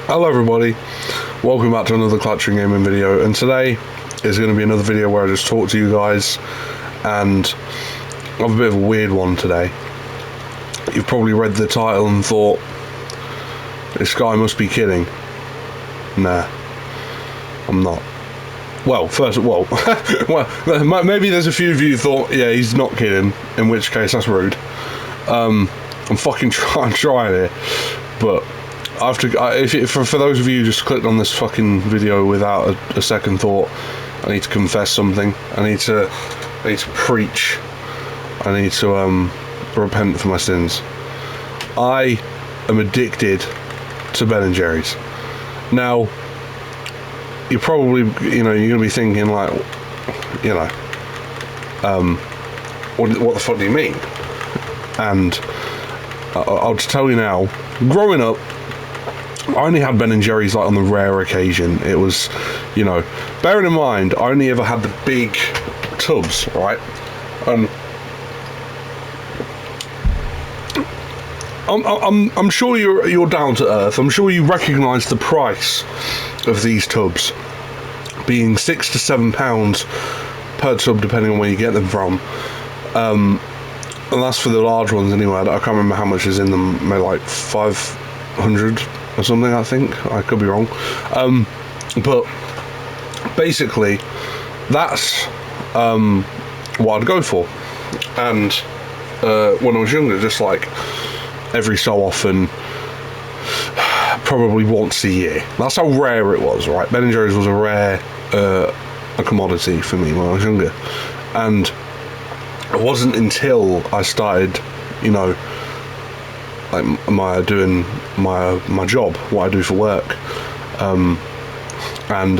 Hello everybody, welcome back to another Clutching Gaming video, and today is going to be another video where I just talk to you guys, and I have a bit of a weird one today. You've probably read the title and thought, this guy must be kidding. Nah, I'm not. Well, maybe there's a few of you who thought, yeah, he's not kidding, in which case that's rude. I'm fucking trying it, but for those of you who just clicked on this fucking video without a second thought, I need to confess something. I need to preach. I need to repent for my sins. I am addicted to Ben & Jerry's. Now, you're probably, you're going to be thinking like, what the fuck do you mean? And I'll just tell you now, growing up, I only had Ben & Jerry's like on the rare occasion. It was, bearing in mind, I only ever had the big tubs, right? I'm sure you're down to earth. I'm sure you recognise the price of these tubs being £6 to £7 per tub, depending on where you get them from. And that's for the large ones anyway. I can't remember how much is in them. Maybe like 500 or something, I think. I could be wrong. But basically, that's what I'd go for. And when I was younger, just like every so often, probably once a year. That's how rare it was, right? Ben & Jerry's was a rare a commodity for me when I was younger. And it wasn't until I started, like doing my job, what I do for work, and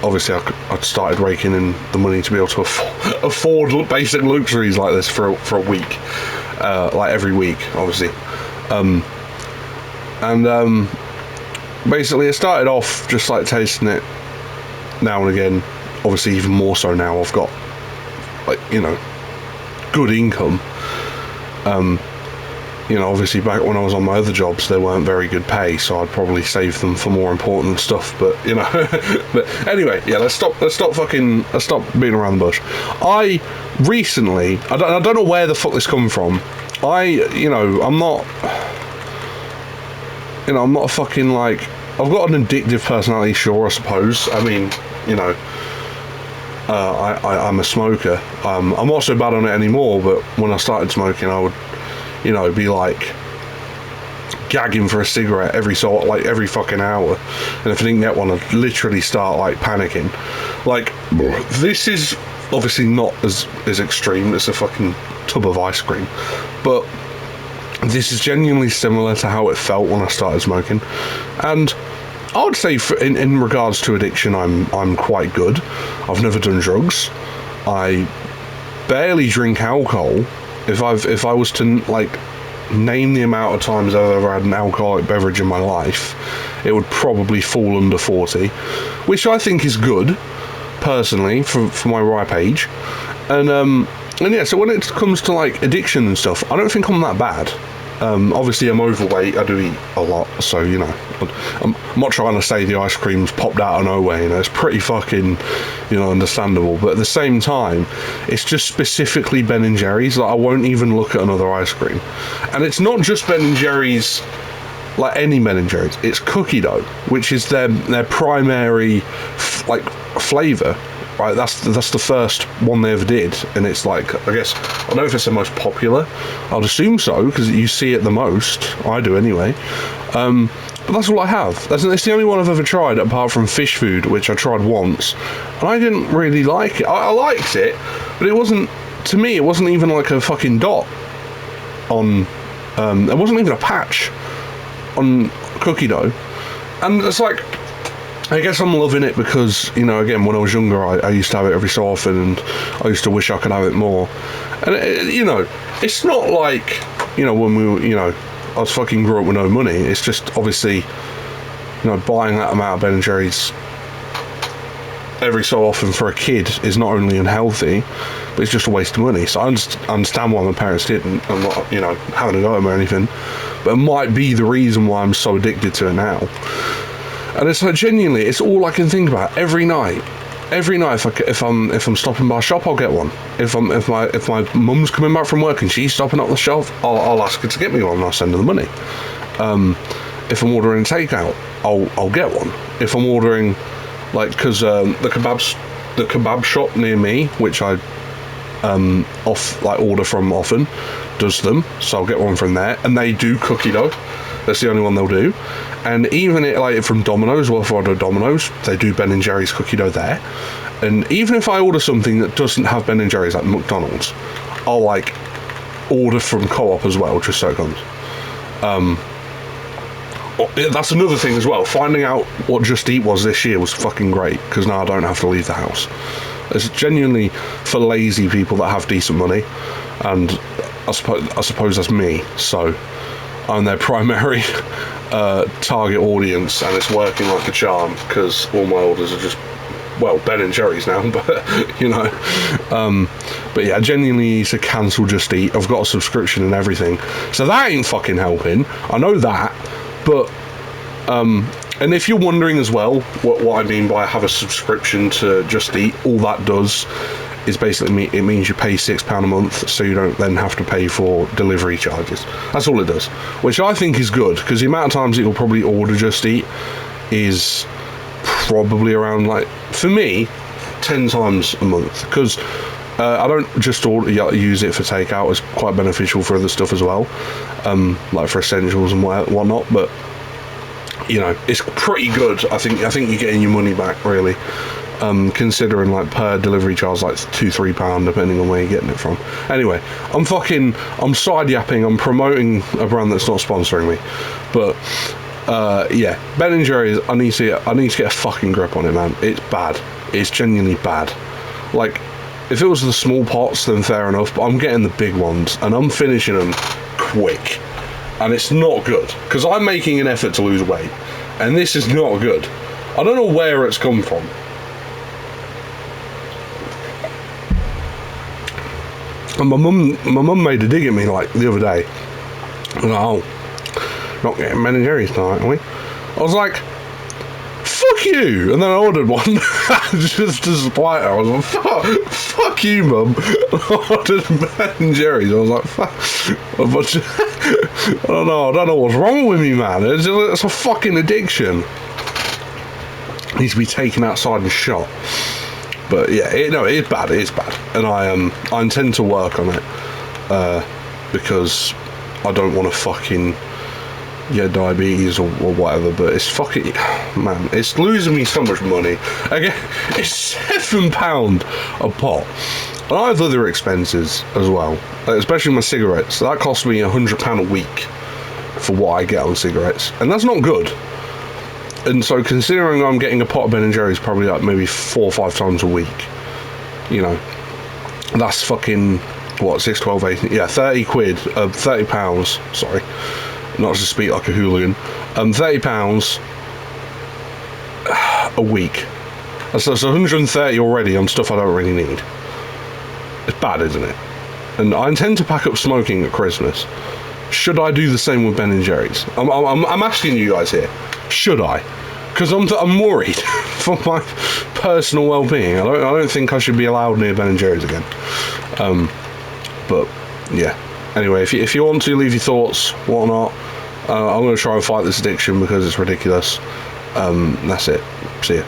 obviously I started raking in the money to be able to afford basic luxuries like this for a week, like every week, obviously, and basically it started off just like tasting it now and again. Obviously, even more so now. I've got good income. Obviously back when I was on my other jobs, they weren't very good pay, so I'd probably save them for more important stuff. But but anyway, yeah. Let's stop beating around the bush. I recently, I don't know where the fuck this come from. I'm not a fucking like. I've got an addictive personality, sure, I suppose. I mean, I'm a smoker. I'm not so bad on it anymore, but when I started smoking, I would, be like gagging for a cigarette every fucking hour, and if I didn't get one, I'd literally start like panicking. Like, this is obviously not as extreme as a fucking tub of ice cream, but this is genuinely similar to how it felt when I started smoking. And I would say in regards to addiction, I'm quite good. I've never done drugs. I barely drink alcohol. If I was to like name the amount of times I've ever had an alcoholic beverage in my life, it would probably fall under 40, which I think is good, personally, for my ripe age. And yeah, so when it comes to like addiction and stuff, I don't think I'm that bad. Obviously I'm overweight, I do eat a lot, so I'm not trying to say the ice cream's popped out of nowhere, it's pretty fucking understandable, but at the same time it's just specifically Ben & Jerry's. Like, I won't even look at another ice cream. And it's not just Ben & Jerry's, like any Ben & Jerry's, it's cookie dough, which is their primary flavour. Right, that's the first one they ever did, and it's like, I guess, I don't know if it's the most popular. I'd assume so, because you see it the most. I do anyway. But that's all I have. It's the only one I've ever tried, apart from fish food, which I tried once, and I didn't really like it. I liked it, but it wasn't, to me, it wasn't even like a fucking dot on, it wasn't even a patch on cookie dough. And it's like, I guess I'm loving it because, again, when I was younger, I used to have it every so often, and I used to wish I could have it more. And, it's not like, when I was fucking grew up with no money. It's just, obviously, buying that amount of Ben & Jerry's every so often for a kid is not only unhealthy, but it's just a waste of money. So I understand why my parents didn't. I'm not, having a go at them or anything, but it might be the reason why I'm so addicted to it now. And it's like, genuinely, it's all I can think about every night. Every night, if I'm stopping by a shop, I'll get one. If my mum's coming back from work and she's stopping up the shop, I'll ask her to get me one and I'll send her the money. If I'm ordering takeout, I'll get one. If I'm ordering, like, because the kebab shop near me, which I order from often, does them, so I'll get one from there, and they do cookie dough. That's the only one they'll do. And even from Domino's, well, if I order Domino's, they do Ben & Jerry's cookie dough there. And even if I order something that doesn't have Ben & Jerry's, like McDonald's, I'll like order from Co-op as well, just so it comes. That's another thing as well. Finding out what Just Eat was this year was fucking great, because now I don't have to leave the house. It's genuinely for lazy people that have decent money, and I suppose that's me. So I'm their primary target audience, and it's working like a charm, because all my orders are just, well, Ben & Jerry's now, but you know. But yeah, I genuinely need to cancel Just Eat. I've got a subscription and everything, so that ain't fucking helping. I know that, but and if you're wondering as well what I mean by have a subscription to Just Eat, all that does is basically it means you pay £6 a month, so you don't then have to pay for delivery charges. That's all it does, which I think is good, because the amount of times you'll probably order Just Eat is probably around, like, for me, 10 times a month, because I don't just use it for takeout. It's quite beneficial for other stuff as well, like for essentials and whatnot, but you know, it's pretty good. I think you're getting your money back, really, considering like per delivery charge, like £2-3 depending on where you're getting it from. Anyway, I'm side yapping. I'm promoting a brand that's not sponsoring me, but yeah, Ben & Jerry's. I need to get a fucking grip on it, man. It's bad. It's genuinely bad. Like, if it was the small pots, then fair enough, but I'm getting the big ones and I'm finishing them quick. And it's not good, because I'm making an effort to lose weight, and this is not good. I don't know where it's come from. And my mum made a dig at me, like, the other day. I was like, oh, not getting Ben & Jerry's tonight, are we? I was like, fuck you! And then I ordered one, just to spite her. I was like, fuck you, mum. I ordered Ben & Jerry's. I was like, fuck. I don't know what's wrong with me, man. It's a fucking addiction. It needs to be taken outside and shot. But yeah, it's bad. It is bad, and I intend to work on it, because I don't want to fucking get diabetes or whatever. But it's fucking, man, it's losing me so much money. Again, it's £7 a pot. And I have other expenses as well, especially my cigarettes. That costs me £100 a week for what I get on cigarettes, and that's not good. And so, considering I'm getting a pot of Ben & Jerry's probably like maybe 4 or 5 times a week, you know, that's fucking, what, 6, 12, 18, yeah, 30 quid, £30, sorry, not to speak like a hooligan, £30 a week. So it's 130 already on stuff I don't really need. It's bad, isn't it? And I intend to pack up smoking at Christmas. Should I do the same with Ben & Jerry's? I'm asking you guys here. Should I? Because I'm worried for my personal well-being. I don't think I should be allowed near Ben & Jerry's again. But yeah. Anyway, if you want to leave your thoughts, whatnot, I'm going to try and fight this addiction because it's ridiculous. That's it. See ya.